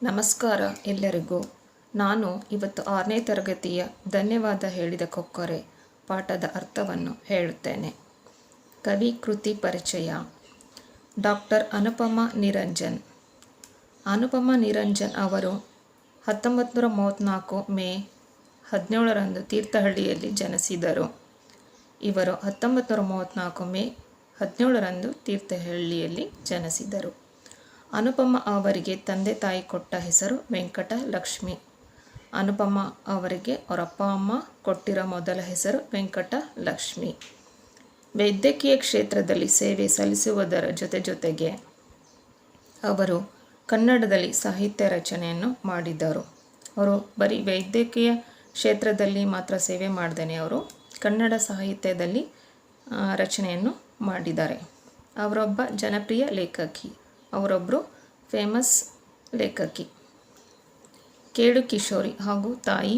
ನಮಸ್ಕಾರ ಎಲ್ಲರಿಗೂ. ನಾನು ಇವತ್ತು 6ನೇ ತರಗತಿಯ ಧನ್ಯವಾದ ಹೇಳಿದ ಕೊಕ್ಕರೆ ಪಾಠದ ಅರ್ಥವನ್ನು ಹೇಳುತ್ತೇನೆ. ಕವಿ ಕೃತಿ ಪರಿಚಯ. ಡಾಕ್ಟರ್ ಅನುಪಮ ನಿರಂಜನ್. ಅನುಪಮ ನಿರಂಜನ್ ಅವರು 1934 ಮೇ 17ರಂದು ತೀರ್ಥಹಳ್ಳಿಯಲ್ಲಿ ಜನಿಸಿದರು. ಇವರು 1934 ಮೇ 17ರಂದು ತೀರ್ಥಹಳ್ಳಿಯಲ್ಲಿ ಜನಿಸಿದರು. ಅನುಪಮ ಅವರಿಗೆ ತಂದೆ ತಾಯಿ ಕೊಟ್ಟ ಹೆಸರು ವೆಂಕಟಲಕ್ಷ್ಮಿ. ಅನುಪಮ ಅವರಿಗೆ ಅವರ ಅಪ್ಪ ಅಮ್ಮ ಕೊಟ್ಟಿರೋ ಮೊದಲ ಹೆಸರು ವೆಂಕಟಲಕ್ಷ್ಮಿ. ವೈದ್ಯಕೀಯ ಕ್ಷೇತ್ರದಲ್ಲಿ ಸೇವೆ ಸಲ್ಲಿಸುವುದರ ಜೊತೆಗೆ ಅವರು ಕನ್ನಡದಲ್ಲಿ ಸಾಹಿತ್ಯ ರಚನೆಯನ್ನು ಮಾಡಿದರು. ಅವರು ಬರೀ ವೈದ್ಯಕೀಯ ಕ್ಷೇತ್ರದಲ್ಲಿ ಮಾತ್ರ ಸೇವೆ ಮಾಡದೇನೆ ಅವರು ಕನ್ನಡ ಸಾಹಿತ್ಯದಲ್ಲಿ ರಚನೆಯನ್ನು ಮಾಡಿದ್ದಾರೆ. ಅವರೊಬ್ಬ ಜನಪ್ರಿಯ ಲೇಖಕಿ. ಅವರೊಬ್ಬರು ಫೇಮಸ್ ಲೇಖಕಿ. ಕೇಳು ಕಿಶೋರಿ ಹಾಗೂ ತಾಯಿ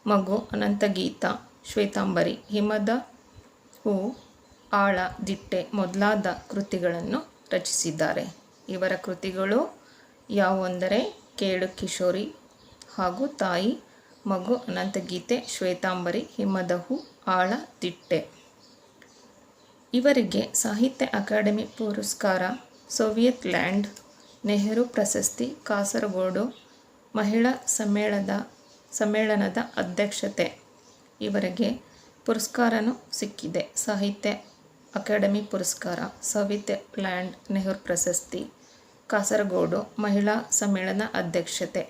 ಮಗು, ಅನಂತಗೀತ, ಶ್ವೇತಾಂಬರಿ, ಹಿಮದ ಹೂ, ಆಳ ದಿಟ್ಟೆ ಮೊದಲಾದ ಕೃತಿಗಳನ್ನು ರಚಿಸಿದ್ದಾರೆ. ಇವರ ಕೃತಿಗಳು ಯಾವುವೆಂದರೆ ಕೇಳು ಕಿಶೋರಿ ಹಾಗೂ ತಾಯಿ ಮಗು, ಅನಂತಗೀತೆ, ಶ್ವೇತಾಂಬರಿ, ಹಿಮದ ಹೂ, ಆಳ ದಿಟ್ಟೆ. ಇವರಿಗೆ ಸಾಹಿತ್ಯ ಅಕಾಡೆಮಿ ಪುರಸ್ಕಾರ, ಸೋವಿಯತ್ ಲ್ಯಾಂಡ್, ನೆಹರು ಪ್ರಶಸ್ತಿ, ಕಾಸರಗೋಡು ಮಹಿಳಾ ಸಮ್ಮೇಳನದ ಅಧ್ಯಕ್ಷತೆ ಇವರಿಗೆ ಪುರಸ್ಕಾರನೂ ಸಿಕ್ಕಿದೆ. ಸಾಹಿತ್ಯ ಅಕಾಡೆಮಿ ಪುರಸ್ಕಾರ, ಸೋವಿಯತ್ ಲ್ಯಾಂಡ್, ನೆಹರು ಪ್ರಶಸ್ತಿ, ಕಾಸರಗೋಡು ಮಹಿಳಾ ಸಮ್ಮೇಳನ ಅಧ್ಯಕ್ಷತೆ.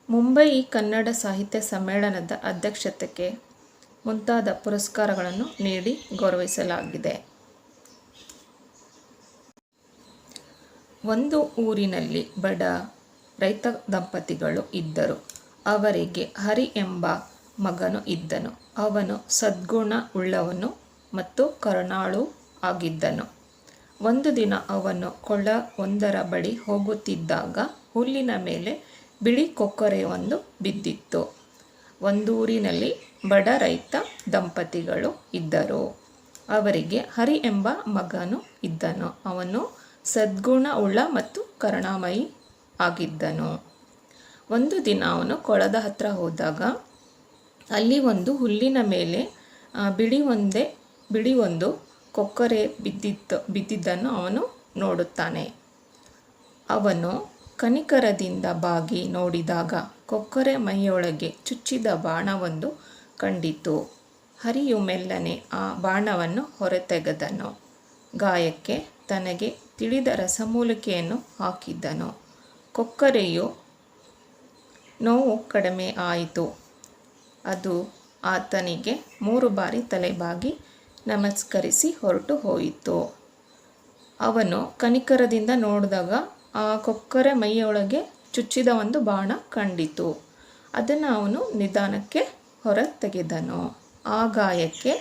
ಮುಂಬೈ ಕನ್ನಡ ಸಾಹಿತ್ಯ ಸಮ್ಮೇಳನದ ಅಧ್ಯಕ್ಷತೆಗೆ ಮುಂತಾದ ಪುರಸ್ಕಾರಗಳನ್ನು ನೀಡಿ ಗೌರವಿಸಲಾಗಿದೆ. ಒಂದು ಊರಿನಲ್ಲಿ ಬಡ ರೈತ ದಂಪತಿಗಳು ಇದ್ದರು. ಅವರಿಗೆ ಹರಿ ಎಂಬ ಮಗನು ಇದ್ದನು. ಅವನು ಸದ್ಗುಣ ಉಳ್ಳವನು ಮತ್ತು ಕರುಣಾಳು ಆಗಿದ್ದನು. ಒಂದು ದಿನ ಅವನು ಕೊಳ್ಳವೊಂದರ ಬಳಿ ಹೋಗುತ್ತಿದ್ದಾಗ ಹುಲ್ಲಿನ ಮೇಲೆ ಬಿಳಿ ಕೊಕ್ಕರೆಯೊಂದು ಬಿದ್ದಿತ್ತು. ಒಂದೂರಿನಲ್ಲಿ ಬಡ ರೈತ ದಂಪತಿಗಳು ಇದ್ದರು. ಅವರಿಗೆ ಹರಿ ಎಂಬ ಮಗನು ಇದ್ದನು. ಅವನು ಸದ್ಗುಣ ಉಳ್ಳ ಮತ್ತು ಕರುಣಾಮಯಿ ಆಗಿದ್ದನು. ಒಂದು ದಿನ ಅವನು ಕೊಳದ ಹತ್ರ ಹೋದಾಗ ಅಲ್ಲಿ ಒಂದು ಹುಲ್ಲಿನ ಮೇಲೆ ಬಿಳಿ ಒಂದು ಕೊಕ್ಕರೆ ಬಿದ್ದಿದ್ದನ್ನು ಅವನು ನೋಡುತ್ತಾನೆ. ಅವನು ಕನಿಕರದಿಂದ ಬಾಗಿ ನೋಡಿದಾಗ ಕೊಕ್ಕರೆ ಮೈಯೊಳಗೆ ಚುಚ್ಚಿದ ಬಾಣವೊಂದು ಕಂಡಿತು. ಹರಿಯು ಮೆಲ್ಲನೆ ಆ ಬಾಣವನ್ನು ಹೊರತೆಗೆದನು. ಗಾಯಕ್ಕೆ ತನಗೆ ತಿಳಿದ ರಸಮೂಲಿಕೆಯನ್ನು ಹಾಕಿದ್ದನು. ಕೊಕ್ಕರೆಯು ನೋವು ಕಡಿಮೆ ಆಯಿತು. ಅದು ಆತನಿಗೆ 3 ಬಾರಿ ತಲೆಬಾಗಿ ನಮಸ್ಕರಿಸಿ ಹೊರಟು ಹೋಯಿತು. ಅವನು ಕನಿಕರದಿಂದ ನೋಡಿದಾಗ ಆ ಕೊಕ್ಕರೆ ಮೈಯೊಳಗೆ ಚುಚ್ಚಿದ ಒಂದು ಬಾಣ ಕಂಡಿತು. ಅದನ್ನು ಅವನು ನಿಧಾನಕ್ಕೆ ಹೊರ ತೆಗೆದನು. ಆ ಗಾಯಕ್ಕೆ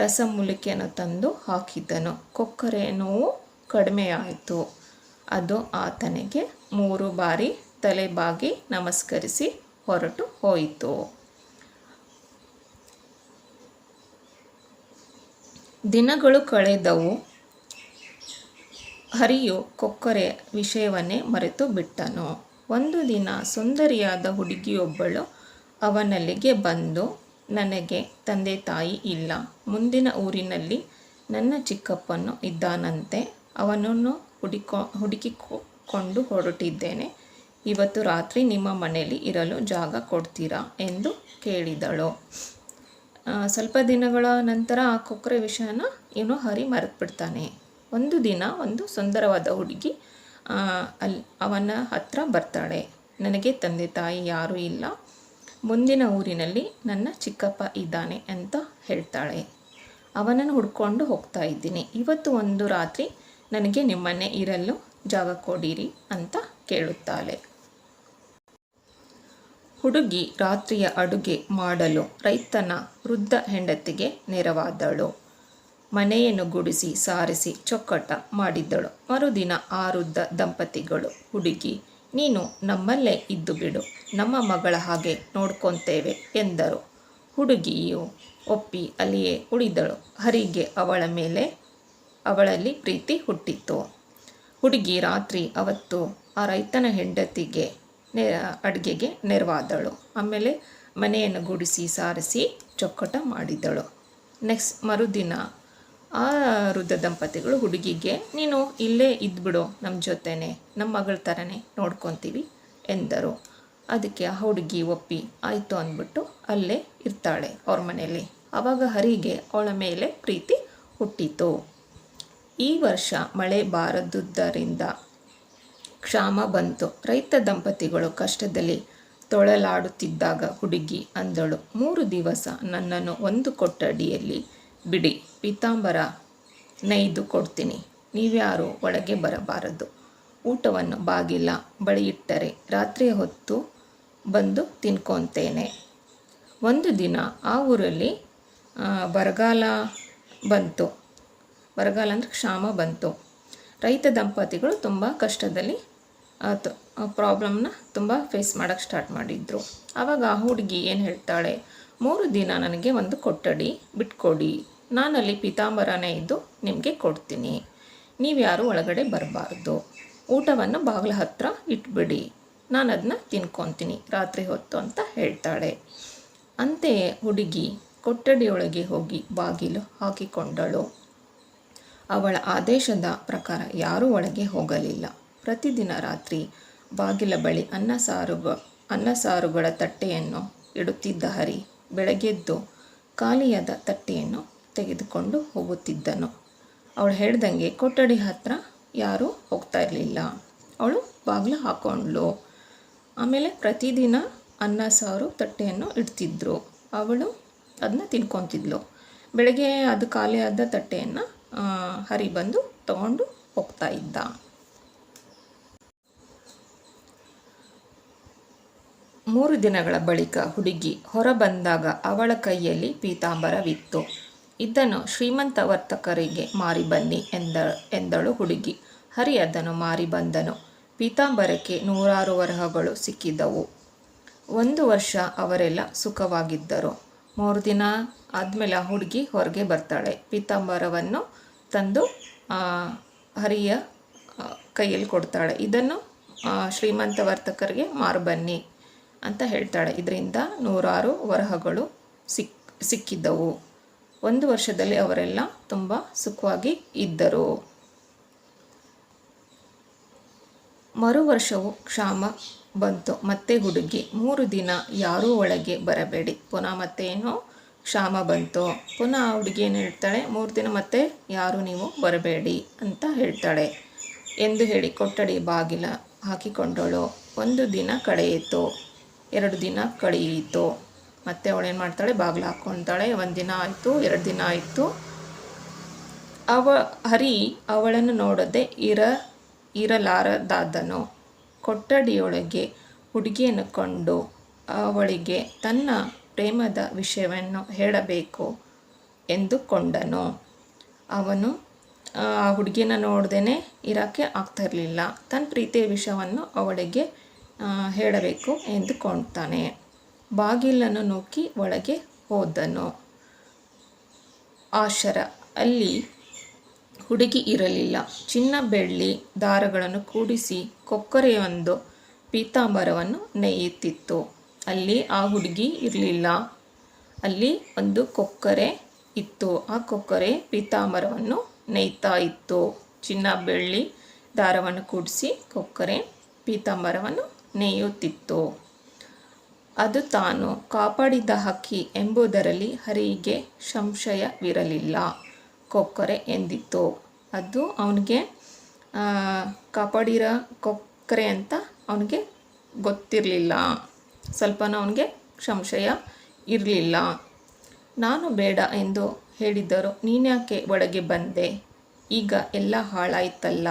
ರಸಮೂಲಿಕೆಯನ್ನು ತಂದು ಹಾಕಿದ್ದನು. ಕೊಕ್ಕರೆಯ ನೋವು ಕಡಿಮೆಯಾಯಿತು. ಅದು ಆತನಿಗೆ 3 ಬಾರಿ ತಲೆಬಾಗಿ ನಮಸ್ಕರಿಸಿ ಹೊರಟು ಹೋಯಿತು. ದಿನಗಳು ಕಳೆದವು. ಹರಿಯು ಕೊಕ್ಕರೆಯ ವಿಷಯವನ್ನೇ ಮರೆತು ಬಿಟ್ಟನು. ಒಂದು ದಿನ ಸುಂದರಿಯಾದ ಹುಡುಗಿಯೊಬ್ಬಳು ಅವನಲ್ಲಿಗೆ ಬಂದು, ನನಗೆ ತಂದೆ ತಾಯಿ ಇಲ್ಲ. ಮುಂದಿನ ಊರಿನಲ್ಲಿ ನನ್ನ ಚಿಕ್ಕಪ್ಪನು ಇದ್ದಾನಂತೆ. ಅವನನ್ನು ಹುಡುಕಿಕೊಂಡು ಹೊರಟಿದ್ದೇನೆ. ಇವತ್ತು ರಾತ್ರಿ ನಿಮ್ಮ ಮನೆಯಲ್ಲಿ ಇರಲು ಜಾಗ ಕೊಡ್ತೀರಾ ಎಂದು ಕೇಳಿದಳು. ಸ್ವಲ್ಪ ದಿನಗಳ ನಂತರ ಆ ಕೊಕ್ಕರೆ ವಿಷಯನ ಇವನು ಹರಿ ಮರೆತುಬಿಡ್ತಾನೆ. ಒಂದು ದಿನ ಒಂದು ಸುಂದರವಾದ ಹುಡುಗಿ ಅವನ ಹತ್ರ ಬರ್ತಾಳೆ. ನನಗೆ ತಂದೆ ತಾಯಿ ಯಾರೂ ಇಲ್ಲ. ಮುಂದಿನ ಊರಿನಲ್ಲಿ ನನ್ನ ಚಿಕ್ಕಪ್ಪ ಇದ್ದಾನೆ ಅಂತ ಹೇಳ್ತಾಳೆ. ಅವನನ್ನು ಹುಡ್ಕೊಂಡು ಹೋಗ್ತಾ ಇದ್ದೀನಿ. ಇವತ್ತು ಒಂದು ರಾತ್ರಿ ನನಗೆ ನಿಮ್ಮನೆ ಇರಲು ಜಾಗ ಕೊಡಿರಿ ಅಂತ ಕೇಳುತ್ತಾಳೆ. ಹುಡುಗಿ ರಾತ್ರಿಯ ಅಡುಗೆ ಮಾಡಲು ರೈತನ ವೃದ್ಧ ಹೆಂಡತಿಗೆ ನೆರವಾದಳು. ಮನೆಯನ್ನು ಗುಡಿಸಿ ಸಾರಿಸಿ ಚೊಕ್ಕಟ ಮಾಡಿದ್ದಳು. ಮರುದಿನ ಆ ವೃದ್ಧ ದಂಪತಿಗಳು, ಹುಡುಗಿ ನೀನು ನಮ್ಮಲ್ಲೇ ಇದ್ದು ಬಿಡು, ನಮ್ಮ ಮಗಳ ಹಾಗೆ ನೋಡ್ಕೊತೇವೆ ಎಂದರು. ಹುಡುಗಿಯು ಒಪ್ಪಿ ಅಲ್ಲಿಯೇ ಉಳಿದಳು. ಹರಿಗೆ ಅವಳಲ್ಲಿ ಪ್ರೀತಿ ಹುಟ್ಟಿತು. ಹುಡುಗಿ ರಾತ್ರಿ ಅವತ್ತು ಆ ರೈತನ ಹೆಂಡತಿಗೆ ಅಡುಗೆಗೆ ನೆರವಾದಳು. ಆಮೇಲೆ ಮನೆಯನ್ನು ಗುಡಿಸಿ ಸಾರಿಸಿ ಚೊಕ್ಕಟ ಮಾಡಿದಳು. ನೆಕ್ಸ್ಟ್ ಮರುದಿನ ಆ ವೃದ್ಧ ದಂಪತಿಗಳು ಹುಡುಗಿಗೆ, ನೀನು ಇಲ್ಲೇ ಇದ್ಬಿಡು, ನಮ್ಮ ಜೊತೆನೆ, ನಮ್ಮ ಮಗಳ ಥರನೇ ನೋಡ್ಕೊತೀವಿ ಎಂದರು. ಅದಕ್ಕೆ ಆ ಹುಡುಗಿ ಒಪ್ಪಿ ಆಯಿತು ಅಂದ್ಬಿಟ್ಟು ಅಲ್ಲೇ ಇರ್ತಾಳೆ ಅವ್ರ ಮನೆಯಲ್ಲಿ. ಆವಾಗ ಹರಿಗೆ ಅವಳ ಮೇಲೆ ಪ್ರೀತಿ ಹುಟ್ಟಿತು. ಈ ವರ್ಷ ಮಳೆ ಬಾರದುದರಿಂದ ಕ್ಷಾಮ ಬಂತು. ರೈತ ದಂಪತಿಗಳು ಕಷ್ಟದಲ್ಲಿ ತೊಳಲಾಡುತ್ತಿದ್ದಾಗ ಹುಡುಗಿ ಅಂದಳು, 3 ದಿವಸ ನನ್ನನ್ನು ಒಂದು ಕೊಠಡಿಯಲ್ಲಿ ಬಿಡಿ, ಪೀತಾಂಬರ ನೇಯ್ದು ಕೊಡ್ತೀನಿ, ನೀವ್ಯಾರೂ ಒಳಗೆ ಬರಬಾರದು. ಊಟವನ್ನು ಬಾಗಿಲ ಬಳಿಯಿಟ್ಟರೆ ರಾತ್ರಿ ಹೊತ್ತು ಬಂದು ತಿನ್ಕೊತೇನೆ. ಒಂದು ದಿನ ಆ ಊರಲ್ಲಿ ಬರಗಾಲ ಬಂತು. ಬರಗಾಲ ಅಂದರೆ ಕ್ಷಾಮ ಬಂತು. ರೈತ ದಂಪತಿಗಳು ತುಂಬ ಕಷ್ಟದಲ್ಲಿ ಪ್ರಾಬ್ಲಮ್ನ ತುಂಬ ಫೇಸ್ ಮಾಡೋಕ್ಕೆ ಸ್ಟಾರ್ಟ್ ಮಾಡಿದರು. ಆವಾಗ ಆ ಹುಡುಗಿ ಏನು ಹೇಳ್ತಾಳೆ, 3 ದಿನ ನನಗೆ ಒಂದು ಕೊಠಡಿ ಬಿಟ್ಕೊಡಿ, ನಾನಲ್ಲಿ ಪೀತಾಂಬರನೇ ಇದ್ದು ನಿಮಗೆ ಕೊಡ್ತೀನಿ, ನೀವ್ಯಾರೂ ಒಳಗಡೆ ಬರಬಾರ್ದು, ಊಟವನ್ನು ಬಾಗಿಲ ಹತ್ರ ಇಟ್ಬಿಡಿ, ನಾನು ಅದನ್ನ ತಿನ್ಕೊತೀನಿ ರಾತ್ರಿ ಹೊತ್ತು ಅಂತ ಹೇಳ್ತಾಳೆ. ಅಂತೆಯೇ ಹುಡುಗಿ ಕೊಠಡಿಯೊಳಗೆ ಹೋಗಿ ಬಾಗಿಲು ಹಾಕಿಕೊಂಡಳು. ಅವಳ ಆದೇಶದ ಪ್ರಕಾರ ಯಾರೂ ಒಳಗೆ ಹೋಗಲಿಲ್ಲ. ಪ್ರತಿದಿನ ರಾತ್ರಿ ಬಾಗಿಲ ಬಳಿ ಅನ್ನ ಸಾರುಗಳ ತಟ್ಟೆಯನ್ನು ಇಡುತ್ತಿದ್ದ ಹರಿ ಬೆಳಗ್ಗೆದ್ದು ಖಾಲಿಯಾದ ತಟ್ಟೆಯನ್ನು ತೆಗೆದುಕೊಂಡು ಹೋಗುತ್ತಿದ್ದನು. ಅವಳು ಹೇಳ್ದಂಗೆ ಕೊಠಡಿ ಹತ್ರ ಯಾರೂ ಹೋಗ್ತಾ ಇರಲಿಲ್ಲ. ಅವಳು ಬಾಗಿಲು ಹಾಕೊಂಡ್ಳು. ಆಮೇಲೆ ಪ್ರತಿದಿನ ಅನ್ನ ಸಾರು ತಟ್ಟೆಯನ್ನು ಇಡ್ತಿದ್ರು. ಅವಳು ಅದನ್ನ ತಿನ್ಕೊತಿದ್ಲು. ಬೆಳಗ್ಗೆ ಅದು ಖಾಲಿಯಾದ ತಟ್ಟೆಯನ್ನು ಹರಿ ಬಂದು ತಗೊಂಡು ಹೋಗ್ತಾ ಇದ್ದ. 3 ದಿನಗಳ ಬಳಿಕ ಹುಡುಗಿ ಹೊರಬಂದಾಗ ಅವಳ ಕೈಯಲ್ಲಿ ಪೀತಾಂಬರವಿತ್ತು. ಇದನ್ನು ಶ್ರೀಮಂತ ವರ್ತಕರಿಗೆ ಮಾರಿ ಬನ್ನಿ ಎಂದಳು ಹುಡುಗಿ. ಹರಿ ಅದನ್ನು ಮಾರಿ ಬಂದನು. ಪೀತಾಂಬರಕ್ಕೆ 100 ವರಹಗಳು ಸಿಕ್ಕಿದವು. 1 ವರ್ಷ ಅವರೆಲ್ಲ ಸುಖವಾಗಿದ್ದರು. 3 ದಿನ ಆದಮೇಲೆ ಆ ಹುಡುಗಿ ಹೊರಗೆ ಬರ್ತಾಳೆ. ಪೀತಾಂಬರವನ್ನು ತಂದು ಹರಿಯ ಕೈಯಲ್ಲಿ ಕೊಡ್ತಾಳೆ. ಇದನ್ನು ಶ್ರೀಮಂತ ವರ್ತಕರಿಗೆ ಮಾರು ಬನ್ನಿ ಅಂತ ಹೇಳ್ತಾಳೆ. ಇದರಿಂದ 100 ವರಹಗಳು ಸಿಕ್ಕಿದ್ದವು. 1 ವರ್ಷದಲ್ಲಿ ಅವರೆಲ್ಲ ತುಂಬ ಸುಖವಾಗಿ ಇದ್ದರು. ಮರು ವರ್ಷವೂ ಕ್ಷಾಮ ಬಂತು. ಮತ್ತೆ ಹುಡುಗಿ, 3 ದಿನ ಯಾರೂ ಒಳಗೆ ಬರಬೇಡಿ. ಪುನಃ ಮತ್ತೆ ಏನೋ ಕ್ಷಾಮ ಬಂತು. ಪುನಃ ಹುಡುಗಿ ಏನು ಹೇಳ್ತಾಳೆ, 3 ದಿನ ಮತ್ತೆ ಯಾರೂ ನೀವು ಬರಬೇಡಿ ಅಂತ ಹೇಳ್ತಾಳೆ ಎಂದು ಹೇಳಿ ಕೊಠಡಿ ಬಾಗಿಲ ಹಾಕಿಕೊಂಡಳು. 1 ದಿನ ಕಳೆಯಿತು, 2 ದಿನ ಕಳೆಯಿತು. ಮತ್ತೆ ಅವಳೇನು ಮಾಡ್ತಾಳೆ, ಬಾಗಿಲು ಹಾಕ್ಕೊಳ್ತಾಳೆ. 1 ದಿನ ಆಯಿತು, 2 ದಿನ ಆಯಿತು. ಹರಿ ಅವಳನ್ನು ನೋಡದೆ ಇರಲಾರದಾದನು. ಕೊಠಡಿಯೊಳಗೆ ಹುಡುಗಿಯನ್ನು ಕಂಡು ಅವಳಿಗೆ ತನ್ನ ಪ್ರೇಮದ ವಿಷಯವನ್ನು ಹೇಳಬೇಕು ಎಂದುಕೊಂಡನು. ಅವನು ಆ ಹುಡುಗಿನ ನೋಡ್ದೇ ಇರೋಕ್ಕೆ ಆಗ್ತಾಯಿರಲಿಲ್ಲ. ತನ್ನ ಪ್ರೀತಿಯ ವಿಷಯವನ್ನು ಅವಳಿಗೆ ಹೇಳಬೇಕು ಎಂದುಕೊಳ್ತಾನೆ. ಬಾಗಿಲನ್ನು ನೂಕಿ ಒಳಗೆ ಹೋದನು. ಆಶರ ಅಲ್ಲಿ ಹುಡುಗಿ ಇರಲಿಲ್ಲ. ಚಿನ್ನ ಬೆಳ್ಳಿ ದಾರಗಳನ್ನು ಕೂಡಿಸಿ ಕೊಕ್ಕರೆಯೊಂದು ಪೀತಾಂಬರವನ್ನು ನೇಯುತ್ತಿತ್ತು. ಅಲ್ಲಿ ಆ ಹುಡುಗಿ ಇರಲಿಲ್ಲ. ಅಲ್ಲಿ ಒಂದು ಕೊಕ್ಕರೆ ಇತ್ತು. ಆ ಕೊಕ್ಕರೆ ಪೀತಾಂಬರವನ್ನು ನೇಯ್ತಾ ಇತ್ತು. ಚಿನ್ನ ಬೆಳ್ಳಿ ದಾರವನ್ನು ಕೂಡಿಸಿ ಕೊಕ್ಕರೆ ಪೀತಾಂಬರವನ್ನು ನೇಯುತ್ತಿತ್ತು. ಅದು ತಾನು ಕಾಪಾಡಿದ ಹಕ್ಕಿ ಎಂಬುದರಲ್ಲಿ ಹರಿಗೆ ಸಂಶಯವಿರಲಿಲ್ಲ. ಕೊಕ್ಕರೆ ಎಂದಿತ್ತು. ಅದು ಅವನಿಗೆ ಕಾಪಾಡಿರೋ ಕೊಕ್ಕರೆ ಅಂತ ಅವನಿಗೆ ಗೊತ್ತಿರಲಿಲ್ಲ. ಸ್ವಲ್ಪನೂ ಅವನಿಗೆ ಸಂಶಯ ಇರಲಿಲ್ಲ. ನಾನು ಬೇಡ ಎಂದು ಹೇಳಿದ್ದರು, ನೀನ್ಯಾಕೆ ಒಳಗೆ ಬಂದೆ? ಈಗ ಎಲ್ಲ ಹಾಳಾಯ್ತಲ್ಲ.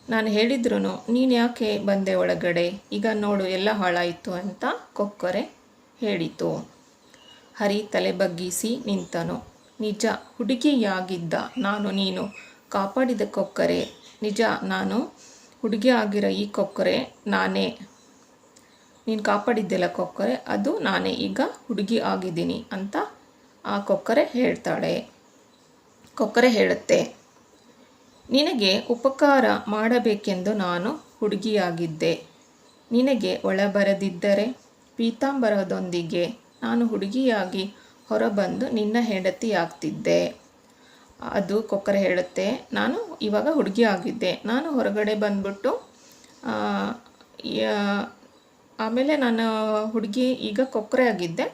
ನಾನು ಹೇಳಿದ್ರು ನೀನು ಯಾಕೆ ಬಂದೆ ಒಳಗಡೆ? ಈಗ ನೋಡು ಎಲ್ಲ ಹಾಳಾಯಿತು ಅಂತ ಕೊಕ್ಕರೆ ಹೇಳಿತು. ಹರಿ ತಲೆ ಬಗ್ಗಿಸಿ ನಿಂತನು. ನಿಜ, ಹುಡುಗಿಯಾಗಿದ್ದ ನಾನು ನೀನು ಕಾಪಾಡಿದ ಕೊಕ್ಕರೆ. ನಿಜ, ನಾನು ಹುಡುಗಿ ಆಗಿರೋ ಈ ಕೊಕ್ಕರೆ ನಾನೇ. ನೀನು ಕಾಪಾಡಿದ್ದೆಲ್ಲ ಕೊಕ್ಕರೆ, ಅದು ನಾನೇ ಈಗ ಹುಡುಗಿ ಆಗಿದ್ದೀನಿ ಅಂತ ಆ ಕೊಕ್ಕರೆ ಹೇಳ್ತಾಳೆ. ಕೊಕ್ಕರೆ ಹೇಳುತ್ತೆ, ನಿನಗೆ ಉಪಕಾರ ಮಾಡಬೇಕೆಂದು ನಾನು ಹುಡುಗಿಯಾಗಿದ್ದೆ. ನಿನಗೆ ಒಳಬರದಿದ್ದರೆ ಪೀತಾಂಬರದೊಂದಿಗೆ ನಾನು ಹುಡುಗಿಯಾಗಿ ಹೊರಬಂದು ನಿನ್ನ ಹೆಂಡತಿಯಾಗ್ತಿದ್ದೆ. ಅದು ಕೊಕ್ಕರೆ ಹೇಳುತ್ತೆ, ನಾನು ಇವಾಗ ಹುಡುಗಿ ಆಗಿದ್ದೆ, ನಾನು ಹೊರಗಡೆ ಬಂದ್ಬಿಟ್ಟು ಆಮೇಲೆ ನಾನು ಹುಡುಗಿ ಈಗ ಕೊಕ್ಕರೆ ಆಗಿದ್ದೆ.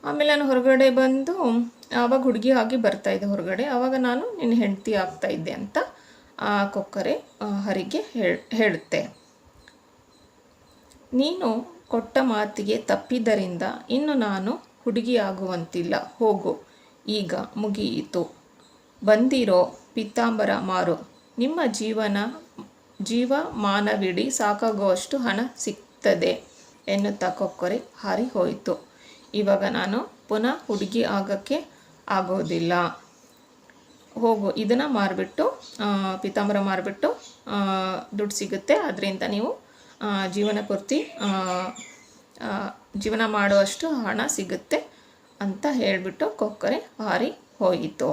ಆಮೇಲೆ ನಾನು ಹೊರಗಡೆ ಬಂದು ಆವಾಗ ಹುಡುಗಿ ಆಗಿ ಬರ್ತಾಯಿದ್ದೆ ಹೊರಗಡೆ, ಆವಾಗ ನಾನು ನಿನ್ನ ಹೆಂಡತಿ ಆಗ್ತಾಯಿದ್ದೆ ಅಂತ ಕೊಕ್ಕರೆ ಹರಿಗೆ ಹೇಳುತ್ತೆ. ನೀನು ಕೊಟ್ಟ ಮಾತಿಗೆ ತಪ್ಪಿದ್ದರಿಂದ ಇನ್ನು ನಾನು ಹುಡುಗಿ ಆಗುವಂತಿಲ್ಲ. ಹೋಗು, ಈಗ ಮುಗಿಯಿತು. ಬಂದಿರೋ ಪೀತಾಂಬರ ಮಾರು. ನಿಮ್ಮ ಜೀವಮಾನವಿಡೀ ಸಾಕಾಗುವಷ್ಟು ಹಣ ಸಿಗ್ತದೆ ಎನ್ನುತ್ತಾ ಕೊಕ್ಕರೆ ಹಾರಿ ಹೋಯಿತು. ಇವಾಗ ನಾನು ಪುನಃ ಹುಡುಗಿ ಆಗೋಕ್ಕೆ ಆಗೋದಿಲ್ಲ. ಹೋಗು, ಇದನ್ನು ಮಾರಿಬಿಟ್ಟು ಪೀತಾಂಬರ ಮಾರಿಬಿಟ್ಟು ದುಡ್ಡು ಸಿಗುತ್ತೆ, ಅದರಿಂದ ನೀವು ಜೀವನ ಪೂರ್ತಿ ಜೀವನ ಮಾಡುವಷ್ಟು ಹಣ ಸಿಗುತ್ತೆ ಅಂತ ಹೇಳಿಬಿಟ್ಟು ಕೊಕ್ಕರೆ ಹಾರಿ ಹೋಯಿತು.